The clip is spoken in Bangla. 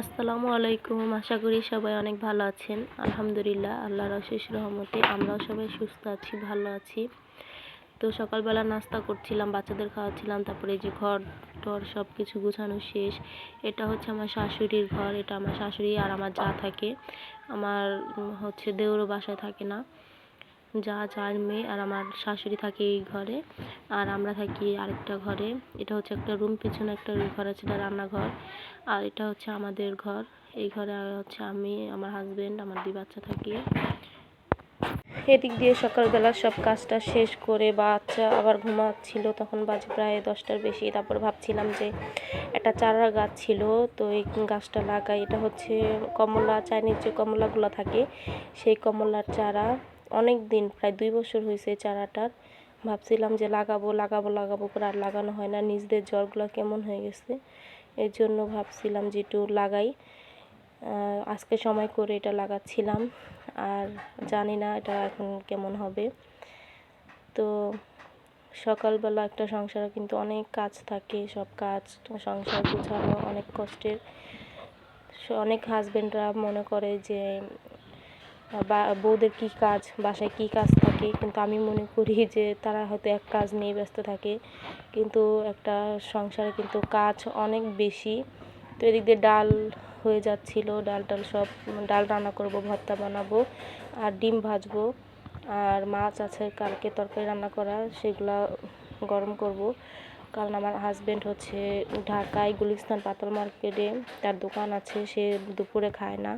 আসসালামু আলাইকুম। আশা করি সবাই অনেক ভালো আছেন। আলহামদুলিল্লাহ, আল্লাহর অশেষ রহমতে আমরাও সবাই সুস্থ আছি, ভালো আছি। তো সকালবেলা নাস্তা করছিলাম, বাচ্চাদের খাওয়াচ্ছিলাম। তারপরে এই যে ঘর-টর সব কিছু গুছানো শেষ। এটা হচ্ছে আমার শাশুড়ির ঘর। এটা আমার শাশুড়ি আর আমার যা থাকে। আমার হচ্ছে দেওরও বাসায় থাকে না। যা, যার মেয়ে আর আমার শাশুড়ি থাকে এই ঘরে, আর আমরা থাকি আরেকটা ঘরে। এটা হচ্ছে একটা রুম, পিছনে একটা ঘর আছে, এটা রান্নাঘর। আর এটা হচ্ছে আমাদের ঘর। এই ঘরে হচ্ছে আমি, আমার হাজবেন্ড, আমার 2 বাচ্চা থাকি। এদিক দিয়ে সকালবেলা সব কাজটা শেষ করে বাচ্চা আবার ঘুমাচ্ছিল, তখন বাজে প্রায় 10টার বেশি। তারপর ভাবছিলাম যে একটা চারা গাছ ছিল, তো এই গাছটা লাগাই। এটা হচ্ছে কমলা, চাইনিজ যে কমলাগুলো থাকে সেই কমলার চারা। অনেক দিন, প্রায় 2 বছর হয়েছে চারাটার। ভাবছিলাম যে লাগাবো করে আর লাগানো হয় না। নিজেদের জ্বরগুলো কেমন হয়ে গেছে, এর জন্য ভাবছিলাম যে একটু লাগাই। আজকে সময় করে এটা লাগাচ্ছিলাম, আর জানি না এটা এখন কেমন হবে। তো সকালবেলা একটা সংসারে কিন্তু অনেক কাজ থাকে, সব কাজ সংসার গোছানো অনেক কষ্টের। অনেক হাজবেন্ডরা মনে করে যে বউদের কী কাজ, বাসায় কী কাজ থাকে, কিন্তু আমি মনে করি যে তারা হয়তো এক কাজ নিয়ে ব্যস্ত থাকে, কিন্তু একটা সংসারে কিন্তু কাজ অনেক বেশি। তো এদিক দিয়ে ডাল হয়ে যাচ্ছিল, ডাল সব, ডাল রান্না করব, ভর্তা বানাবো আর ডিম ভাজবো। আর মাছ আছে কালকে তরকারি রান্না করা, সেগুলা গরম করব। কারণ আমার হাজবেন্ড হচ্ছে ঢাকায় গুলিস্তান পাতল মার্কেটে তার দোকান আছে, সে দুপুরে খায় না।